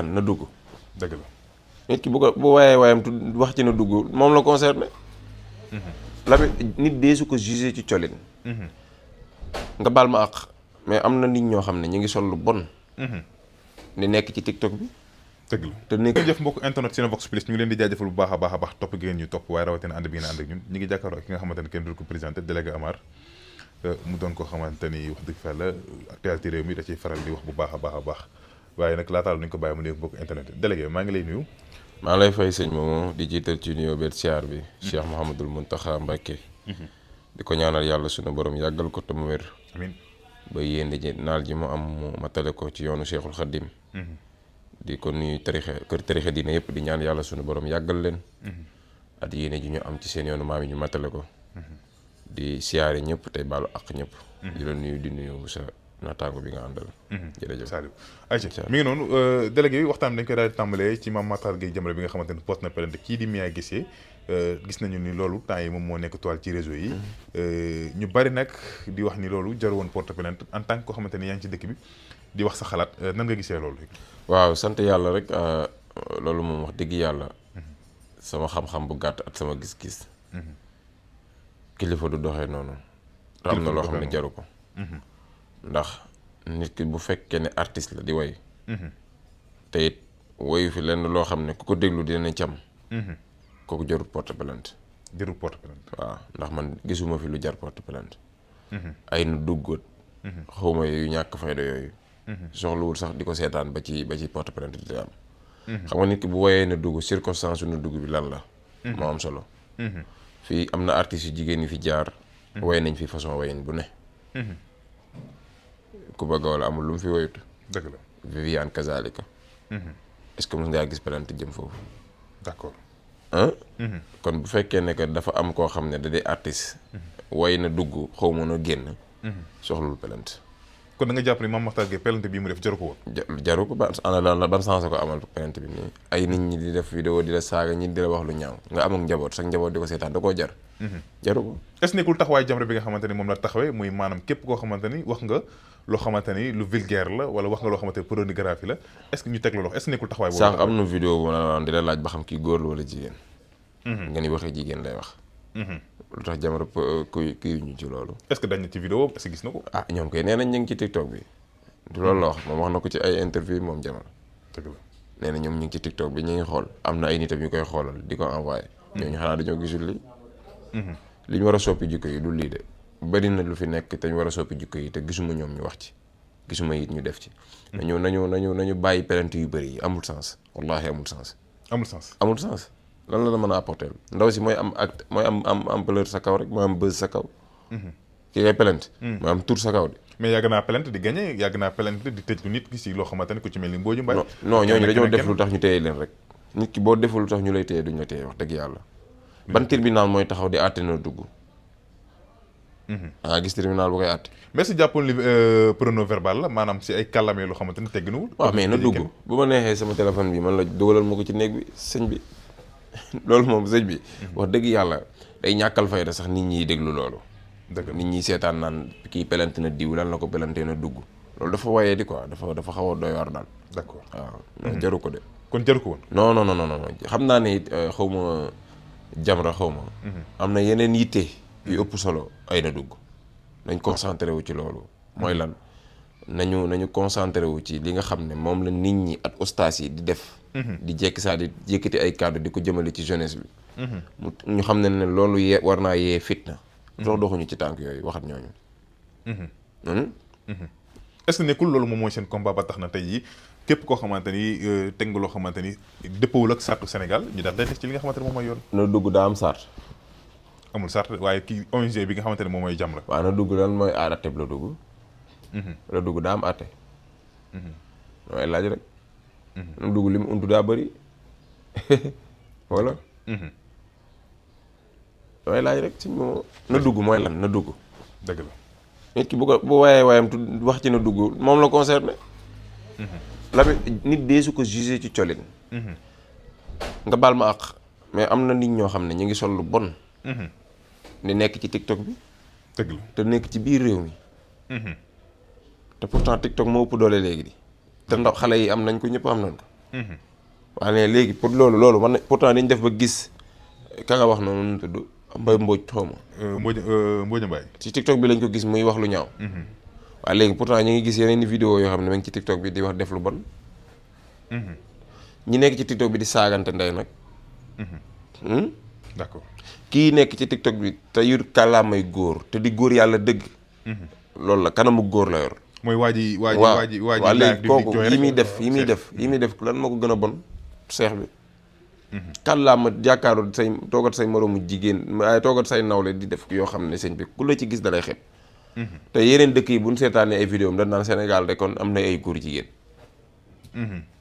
na dugg. dëgg la. nit ki bu waayee waayam wax ci na dugg moom la concerné. la nit dee su ko jugé ci colin. nga baal ma àq mais am na nit ñoo xam ne ñu ngi sol lu bon. di nekk ci TikTok bi. dëgg la te nekk jëf mbokk internet Cinevox Plus ñu ngi leen di jaajëfal bu baax a baax topp gi ngeen ñu topp waaye rawatina ànd bi ngeen ànd ak ñun ñu ngi jàkkaarloo ak ki nga xamante ne kenn du ko présenté délégué Amar mu doon ko xamante ni wax dëgg fa la actualité réew mi da ciy faral di wax bu baax a baax waaye nag laataal nañu ko bàyyi mu nuyu mbokk internet délégué maa ngi lay nuyu. maa ngi lay fay sëñ moomu di jiital ci nuyoo beeg siyaar bi. Cheikh Mouhamadul Mountakha Mbacké. di ko ñaanal yàlla sunu borom yàggal ko te mu wér. amiin ba yéen ji naal ji mu am mu matale ko ci yoonu Cheikhul Khadim. di ko nuyu kër tarixa diine yëpp di ñaan yàlla sunu borom yàggal leen. at yéene ji ñu am ci seen yoonu maam yi ñu matale ko. di siyaare ñëpp tey baalu ak ñëpp. di la nuyu di nuyu sa naataango bi nga àndal. jërëjëf Saliou ayca mi ngi noonu délégué bi waxtaan dañ koy daal di tàmbalee ci Mame Matar Gueye Jamra bi nga xamante ne poste na plainte kii di Mia Guissé gis nañu ni loolu temps yi moom moo nekk toile ci réseau yi ñu bari nag di wax ni loolu jaru woon porte plainte en tant que koo xamante ni yaa ngi ci dëkk bi di wax sa xalaat nan nga gisee loolu. waaw sant yàlla rek loolu moom wax dëgg yàlla sama xam-xam bu gàtt ak sama gis-gis kilifa du doxee noonu te am na loo xam ne jaru ko ndax nit ki bu fekkee ne artiste la di woy te it woyu fi lenn loo xam ne ku ko déglu dina cam kooku jarut porte plainte waaw ndax man gisuma fi lu jar porte plainte ay nu duggoot xawma yooyu ñàkk fayda yooyu soxlawul sax di ko seetaan ba ci porte plainte di am xam nga nit ki bu woyee na dugg circonstance nu dugg bi lan la moo am solo fii am na artistes yu jigéen yi fi jaar woy nañ fi façon woyin bu ne ku bëgg wala amul lu mu fi woyut dëgg la Viviane kazalika est-ce que mos ngaa gis plainte jëm foofu d'accord kon bu fekkee ne que dafa am koo xam ne da di artiste woy na dugg xaw ma na génn soxlul plainte kon da nga jàpp ni Mame Matar Gueye plainte bii mu def jaru ko woon jaru ko ban sens ko amal plainte bi nii ay nit ñi di def vidéo di la saaga ñi di la wax lu ñaaw nga am ak njaboot sax njaboot di ko seetaan da koo jar jaru ko est-ce que nekkul taxawaay Jamra bi nga xamante ni moom la taxawee muy maanaam képp koo xamante ni wax nga loo xamante ni lu vulgaire la wala wax nga loo xamante ni pornographie la est-ce que ñu teg la loxo est-ce que nekkul taxawaay boobu sànq am na vidéo bu naan di la laaj ba xam kii góor la wala jigéen nga ni waxee jigéen lay wax lu tax Jamra kuy ñu ci loolu est-ce que dañ na ci vidéo est-ce que gis na ko ah ñoom koy nee nañ ñu ngi ci TikTok bi loolu la wax moom wax na ko ci ay interview moom Jamra dëgg la nee na ñoom ñu ngi ci TikTok bi ñu ngi xool am na ay nitam yu koy xoolal di ko envoyé ñooñu xanaa dañoo gisul lii li ñu war a soppi jikko yi du lii de bari na lu fi nekk te ñu war a soppi jikko yi te gisuma ñoom ñu wax ci gisuma it ñu def ci nañu bàyyi plainte yu bëri yi amul sens wallahi amul sens amul sens lan la mën a apporter ndaw si mooy am acte mooy am ampleur sa kaw rek mooy am buzz sa kaw ki ngay plainte mooy am tur sa kaw de mais yàgg naa plainte di gagné yàgg naa plainte di tëj lu nit ki si loo xamante ne ku ci mel ni Mbodj Mbaye non ñooñu dañoo def lu tax ñu téye leen rek nit ki boo deful lu tax ñu lay téye duñ la téye wax dëgg yàlla ban tribunal mooy taxaw di àtte na dugg gis tribunal bu koy àtte mais si jàppoon li prono verbal la maanaam si ay kàllaamee loo xamante ni tegginuwul waaw mais na dugg bu ma neexee sama téléphone bi man la dugalal ma ko ci néeg bi sëñ bi loolu moom sëñ bi wax dëgg yàlla day ñàkkal fayda sax nit ñi déglu loolu nit ñi seetaan naan kii pelante na diw lan la ko pelante na dugg loolu dafa wayee di quoi dafa xaw a doy war daal d'accord waaw jaru ko de kon jaru ko woon non xam naa ne it xaw ma Jamra xaw ma am na yeneen yitte yu ëpp solo ay na dugg nañ concentré wu ci loolu mooy lan nañu concentré wu ci li nga xam ne moom la nit ñi ak ustaas yi di def di jekki saa di yëkkati ay kàddu di ko jëmale ci jeunesse bi ñu xam ne loolu war naa yee fitna dox doxuñu ci tànk yooyu waxat ñooñu est-ce que nekkul loolu moom mooy seen combat ba tax na tey jii képp koo xamante ni teg nga loo xamante ni dëppawul ak sartu Sénégal ñu daal day def ci li nga xamante ne moom mooy yoon na dugg daa am sart amul sart waaye kii ONG bi nga xamante ne moom mooy Jamra waaw na dugg lan mooy atte la dugg la dugg daa am atte damay laaj rek na dugg li mu untu daa bëri wala damay laaj rek si moom na dugg mooy lan na dugg dëgg la nit ki bu waayee waayam wax ci na dugg moom la concerné la nit dee su ko jugé ci colin nga baal ma àq mais am na nit ñoo xam ne ñu ngi sol lu bon di nekk ci TikTok bi dëgg la te nekk ci biir réew mi te pourtant TikTok moo ëpp doole léegi di te ndax xale yi am nañ ko ñëpp am nañ ko waaye léegi pour loolu man pourtant dañ def ba gis ka nga wax noonu nu tudd Mbaye Mbodj xaw ma Mbodj Mbaye ci TikTok bi lañ ko gis muy wax lu ñaaw waaye léegi pourtant ñu ngi gis yeneen i vidéo yoo xam ne ma ngi ci TikTok bi di wax def lu bon ñi nekk ci TikTok bi di saagante ndey nag d'accord kii nekk ci TikTok bi te yor kàllaamay góor te di góor yàlla dëgg loolu la kanamu góor la yor mooy waa ji waaw léegi kooku yi muy def lan moo ko gën a bon seex bi kàllaama jàkkaaru say toogat say moroomu jigéen waaye toogat say nawle di def yoo xam ne sëñ bi ku la ci gis dalay xeeb te yeneen dëkk yi buñ seetaanee ay vidéo am dañ naan Sénégal de kon am na ay góor jigéen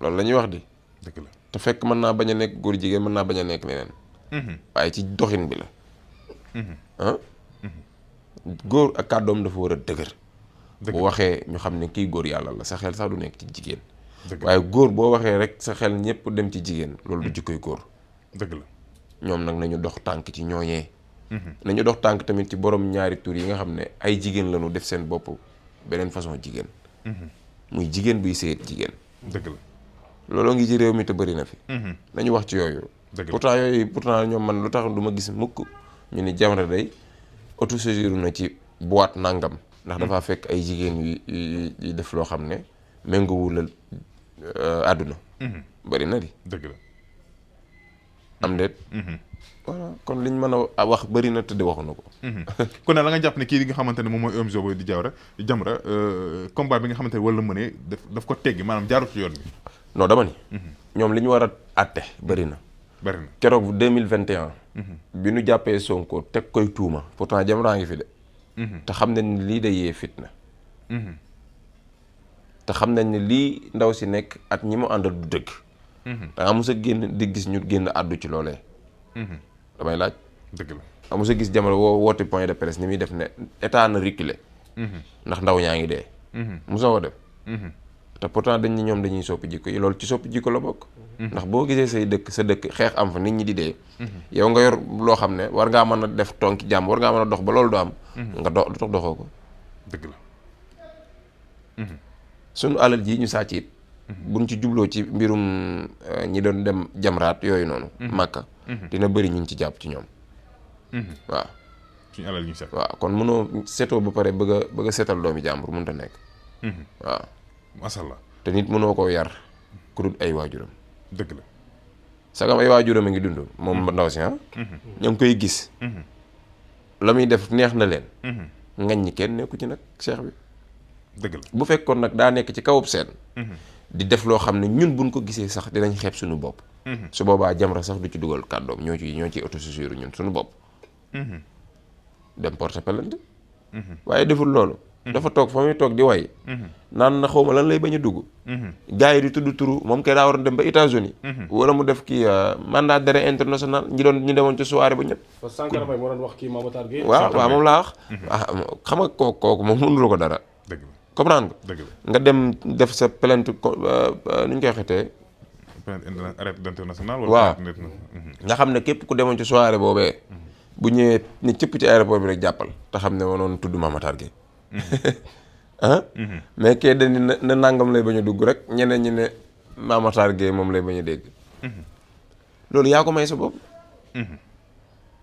loolu la ñuy wax di dëgg la te fekk mën naa bañ a nekk góor jigéen mën naa bañ a nekk leneen waaye ci doxin bi la góor ak kàddoom dafa war a dëgër bu waxee ñu xam ne kii góor yàlla la sa xel sax du nekk ci jigéen waaye góor boo waxee rek sa xel ñëpp dem ci jigéen loolu du jikkoy góor dëgg la ñoom nag nañu dox tànk ci ñooñee nañu dox tànk tamit ci borom ñaari tur yi nga xam ne ay jigéen lañu def seen bopp beneen façon jigéen muy jigéen buy séet jigéen dëgg la looloo ngi ci réew mi te bëri na fi nañu wax ci yooyu pourtant ñoom man lu tax du ma gis mukk ñu ni Jamra day autosaisir na ci boîte nangam ndax dafa fekk ay jigéen yu def loo xam ne méngoowul àdduna bëri na di dëgg la am déet voilà kon liñ mën a wax bëri na tëdd waxu na ko kon nag la nga jàpp ne kii di nga xamante ne moom mooy Omzo Boy di Jamra combat bi nga xamante ne wala mënee daf ko teggi maanaam jaarut ci yoon bi non dama ni ñoom li ñu war a àtte bëri na keroog 2021 bi ñu jàppee Sonko teg koy tuuma pourtant Jamra ngi fi de te xam nañ ni lii day yee fitna te xam nañ ni lii ndaw si nekk at ñi mu àndal du dëgg da nga mos a génn di gis ñu génn àddu ci loolee damay laaj dëgg la nga mos a gis Jamra woote point de presse ni muy def ne état na reculer ndax ndaw ñaa ngi dee mosoo ko def te pourtant dañ ni ñoom dañuy soppi jikko yi loolu ci soppi jikko la bokk ndax boo gisee sa dëkk xeex am fa nit ñi di dee yow nga yor loo xam ne war ngaa mën a def tonki jàmm war ngaa mën a dox ba loolu du am nga lu tax doxoo ko dëgg la sunu alal ji ñu sàcc it buñ ci jubloo ci mbirum ñi doon dem jamraat yooyu noonu màkka dina bëri ñu ci jàpp ci ñoom waaw suñu alal ñu set waaw kon mënoo setoo ba pare bëgg a setal doomi jàmbur mënut a nekk waaw masallah te nit mënoo koo yar ku dul ay waajuram dëgg la sagam ay waajuram a ngi dund moom ndaw si ñoo ngi koy gis la muy def neex na leen ngañ ñi kenn nekku ci nag cheikh bi dëgg la bu fekkoon nag daa nekk ci kawub seen di def loo xam ne ñun buñ ko gisee sax dinañ xeeb suñu bopp su boobaa Jamra sax du ci dugal kàddoom ñoo ciy autosuffisance ñun suñu bopp dem porter plainte waaye deful loolu dafa toog fa muy toog di way naan na xawma lan lay bañ a dugg gars yi di tudd turu moom kay daa war a dem ba États-Unis wala mu def kii mandat d'arrêt international ñu demoon ci soirée ba ñëpp Sankara Mbaye moo doon wax kii Mamatar Gueye waaw moom laa wax xam nga kooku moom mënulu ko dara dëgg la comprendre nga dem def sa plainte nu ñu koy xetee arrêt international waaw nga xam ne képp ku demoon ci soirée boobee bu ñëwee ni cëpp ci aéroport bi rek jàppal te xam ne wanoon tudd Mamatar Gueye mais kee dañu ne nangam lay bañ a dugg rek ñeneen ñi ne Mamatar Gueye moom lay bañ a dégg loolu yaa ko may sa bopp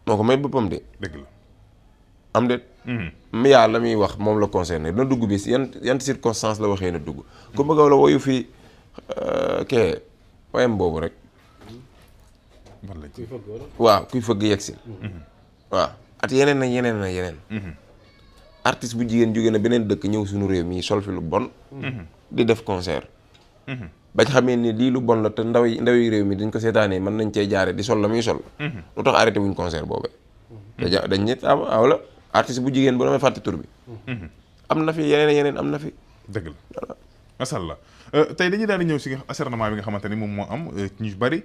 moo ko may boppam de dëgg la am de miyaa la muy wax moom la concerné na dugg bi si yan circonstance la waxee na dugg ku bëgg la woyu fii kee wayam boobu rek waaw kuy fëgg yegsi waaw at yeneen na yeneen na yeneen artiste bu jigéen jóge na beneen dëkk ñëw suñu réew mi sol fi lu bon di def concert bañ xamee ni lii lu bon la te ndaw yi réew mi dañ ko seetaanee mën nañ cee jaare di sol la muy sol lu tax arrêté wuñ concert boobee dañ nit wala artiste bu jigéen bu damay fàtte tur bi am na fi yeneen am na fi dëgg la masha Allah tey dañuy daal di ñëw si acharnement bi nga xamante ni moom moo am ñu bari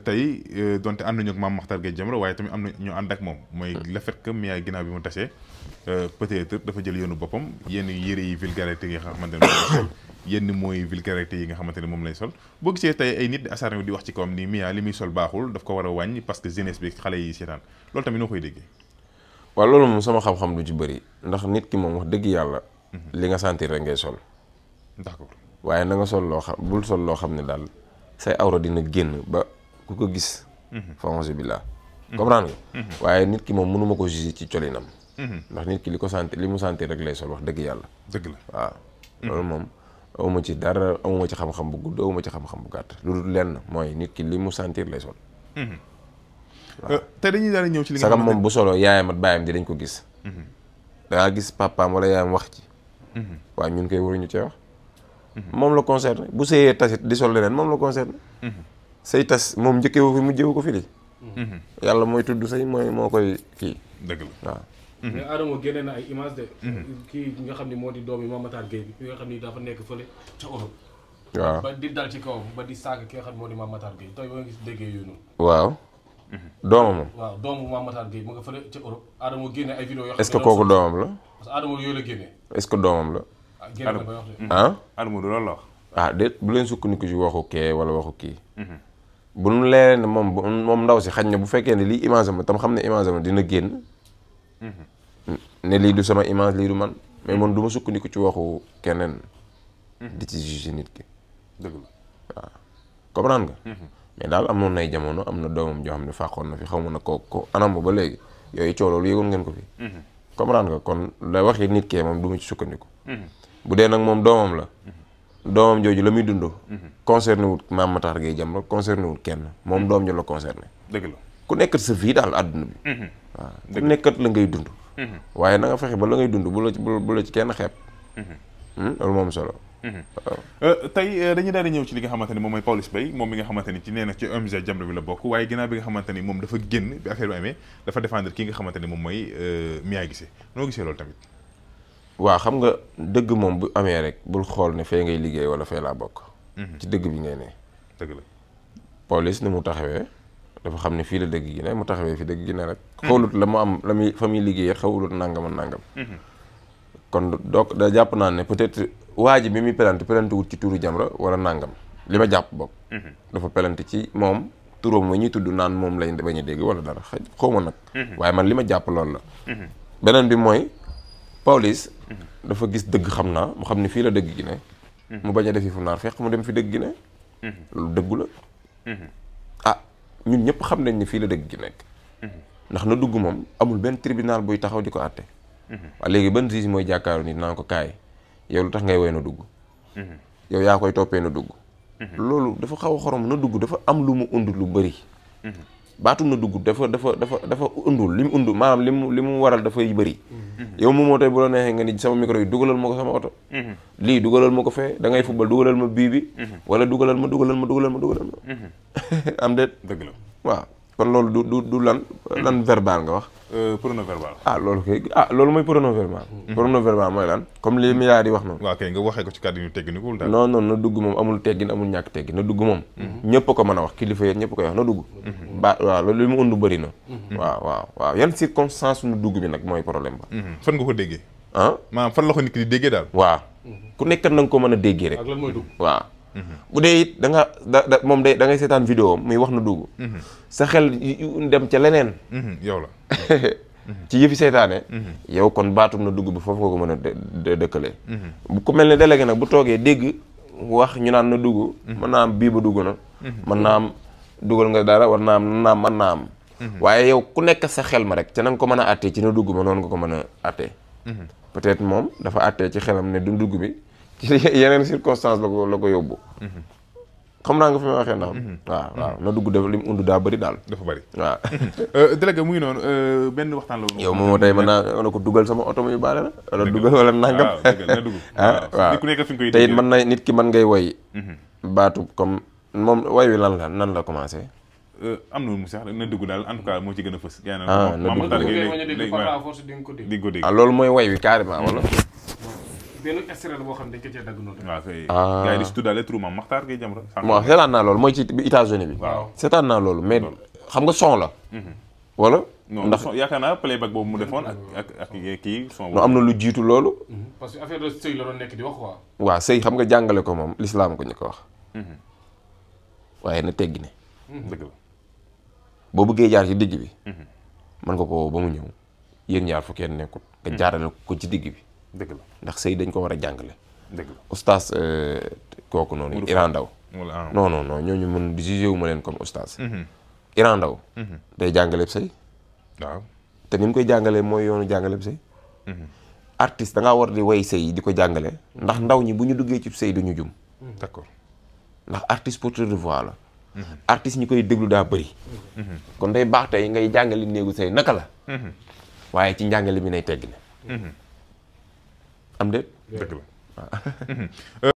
tey donte ànd nañu ak Mame Makhtar Gueye Jamra waaye tamit am na ñu ànd ak moom mooy le fait que Mia ginnaaw bi mu tasee peut-être dafa jël yoonu boppam yenn yére yi vulgarité yi nga xamante ne moom lay sol yenn mooy vulgarité yi nga xamante ne moom lay sol boo gisee tey ay nit di acharné di wax ci kawam ni Mia li muy sol baaxul daf ko war a wàññi parce que jeunesse bi xale yi seetaan loolu tamit noo koy déggee waaw loolu moom sama xam-xam du ci bëri ndax nit ki moom wax dëgg yàlla li nga sentir rek ngay sol d'accord waaye na nga sol loo xam bul sol loo xam ne daal say awra dina génn ba ku ko gis faonge billah comprendre nga waaye nit ki moom mënuma ko juger ci colinam ndax nit ki li ko sentir li mu sentir rek lay sol wax dëgg yàlla dëgg la waaw loolu moom awuma ci dara awuma ci xam-xam bu gudd awuma ci xam-xam bu gàtt lu dul lenn mooy nit ki li mu sentir lay sol te dañuy daal di ñëw ci li nga sagam moom bu solo yaayam ak baayam di dañ ko gis dangaa gis papaam wala yaayam wax ci waaw ñun koy waruñu cee wax moom la concerné bu sëyee tasit di sol leneen moom la concerné say tas moom njëkkewu fi mujjewu ko fi li yàlla mooy tudd say mooy moo koy kii dëgg la waaw mais Adamo génne na ay image de kii nga xam ni moo di doomi Mame Matar Gueye bi nga xam ni dafa nekk fële ca Europe waaw ba di dal ci kawam ba di saaga ki nga xam ne moo di Mame Matar Gueye tey ba nga gis déggee yooyu noonu waaw doomam moom waaw doomu Mame Matar Gueye mu nga fële ca Europe Adamo génne ay vidéo yoo xam ne est-ce que kooku doomam la parce que Adamo yooyu la génne est-ce que doomam la ah génne na bay wax de ah Adamo du loolu la wax ah déet bu leen sukkandiku ci waxu kee wala waxu kii bu nu leeree ne moom ndaw si xañ na bu fekkee ne lii image am tam xam ne image am dina génn ne lii du sama image lii du man mais man du ma sukkandiku ci waxu keneen di ci juger nit ki dëgg la waaw comprendre nga mais daal am noonu nay jamono am na doomam joo xam ne fàqoon na fi xaw ma na ko anam ba léegi yooyu coow loolu yëgoon ngeen ko fi comprendre nga kon la waxi nit kee moom du ma ci sukkandiku bu dee nag moom doomam la doomam jooju la muy dund concerné wut Mame Matar Gueye Jamra concerné wut kenn moom doom jo la concerné dëgg la ku nekkat sa vie daal àdduna bi waaw ku nekkat la ngay dund waaye na nga fexe ba la ngay dund bu la ci kenn xeeb loolu moom solo tey dañuy daal di ñëw ci li nga xamante ni moom mooy Pawlish Mbaye moom mi nga xamante ni ci nee na ci ONG Jamra bi la bokk waaye ginnaaw bi nga xamante ni moom dafa génn bi affaire bi amee dafa défendre ki nga xamante ni moom mooy Mia Guissé noo gisee loolu tamit waaw xam nga dëgg moom bu amee rek bul xool ne fee ngay liggéey wala fee laa bokk ci dëgg bi ngay ne dëgg la Pawlish ni mu taxawee dafa xam ne fii la dëgg gi ne mu taxawee fi dëgg gi ne rek xawlut la mu am la muy fa muy liggéeyee xawlut nangam ak nangam kon donc da jàpp naa ne peut-être waa ji bi muy pelante wut ci turu Jamra wala nangam li ma jàpp bokk dafa pelante ci moom turam ma ñuy tudd naan moom lay bañ a dégg wala dara xaw ma nag waaye man li ma jàpp loolu la beneen bi mooy Pawlish dafa gis dëgg xam naa mu xam ne fii la dëgg gi ne mu bañ a defi fu naar fekk mu dem fi dëgg gi ne loolu dëggu la ah ñun ñëpp xam nañ ne fii la dëgg gi nekk ndax na dugg moom amul benn tribunal buy taxaw di ko àtte waaye léegi ban juge mooy jàkkaaru nit naan ko kaay yow lu tax ngay woy na dugg yow yaa koy toppee na dugg loolu dafa xaw a xorom na dugg dafa am lu mu und lu bëri baatu na dugg dafa undul li mu und maanaam li mu waral dafay bëri yow moom moo tey bu la neexee nga ni sama micro yi dugalal ma ko sama oto lii dugalal ma ko fee da ngay football dugalal ma bii bi wala dugalal ma am déet dëgg la waaw kon loolu du lan verbal nga wax prono verbal loolu kay loolu mooy prono verbal prono verbal mooy lan comme li mi yaa di wax noonu waaw kay nga waxee ko ci kàddu yu tegginikul daal non na dugg moom amul teggin amul ñàkk teggin na dugg moom ñëpp ko mën a wax kilifa yéen ñëpp koy wax na dugg waaw loolu li mu undu bëri na waaw yan circonstance nu dugg bi nag mooy problème ba fan nga ko déggee maanaam fan la ko nit ki di déggee daal waaw ku nekkat na nga ko mën a déggee rek ak lan mooy dugg waaw bu dee it da nga moom da ngay seetaan vidéo am muy wax na dugg sa xel dem ca leneen yow la ci yëfi seetaane yow kon baatum na dugg bi foofu nga ko mën a dëkkalee bu ko mel ne délégué nag bu toogee dégg wax ñu naan na dugg mën naa am bii ba dugg na mën naa am dugal nga dara war naa am mën naa am waaye yow ku nekk sa xel ma rek te na nga ko mën a attee ci na dugg ma noonu nga ko mën a attee peut-être moom dafa attee ci xelam ne du dugg bi ci yeneen circonstance la ko yóbbu xam naa nga fi ma waxee ndax waaw na dugg def li mu undu daa bëri daal dafa bëri waaw délégué mu ngi noonu benn waxtaan la yow moom tey mën naa ko dugal sama oto muy baale la wala dugal wala nangam na dugg waaw ku nekk fi nga koy te it mën na nit ki mën ngay woy baatu comme moom woy wi nan la commencé am na mu sax na dugg daal en tout cas moo ci gën a fës na dugg di nga ko dégg loolu mooy woy wi carrément wala benn extrait la boo xam ne dañ ko cee dagg noonu waaw kay gars yi di si tuddaale turu Mame Matar Gueye Jamra waaw seetaan naa loolu mooy ci États-Unis bi waaw seetaan naa loolu mais xam nga son la wala ndax yaakaar naa playback boobu mu defoon ak kii son no am na lu jiitu loolu parce que affaire de sëy la doon nekk di wax quoi waaw sëy xam nga jàngale ko moom l'islam ko ñu ko wax waaye na teggi ne dëgg la boo bëggee jaar ci digg bi mën nga ko ba mu ñëw yéen ñaar fu kenn nekkul nga jaarale ko ci digg bi dëgg la ndax sëy dañ ko war a jàngale dëgg la oustaz kooku noonu Iran Ndaw wala non non non ñooñu mën jugé wu ma leen comme oustaz. Iran Ndao day jàngaleeb sëy. waaw te ni mu koy jàngalee mooy yoonu jàngaleeb sëy. artiste da ngaa war di way sëy di ko jàngale ndax ndaw ñi bu ñu duggee ci sëy duñu jum. d'accord ndax artiste porteur de voix la. artiste ñi koy déglu daa bëri. kon day baax tey ngay jàngale néegu sëy naka la. waaye ci njàngale mi nay tegg ne. am déet. dëgg la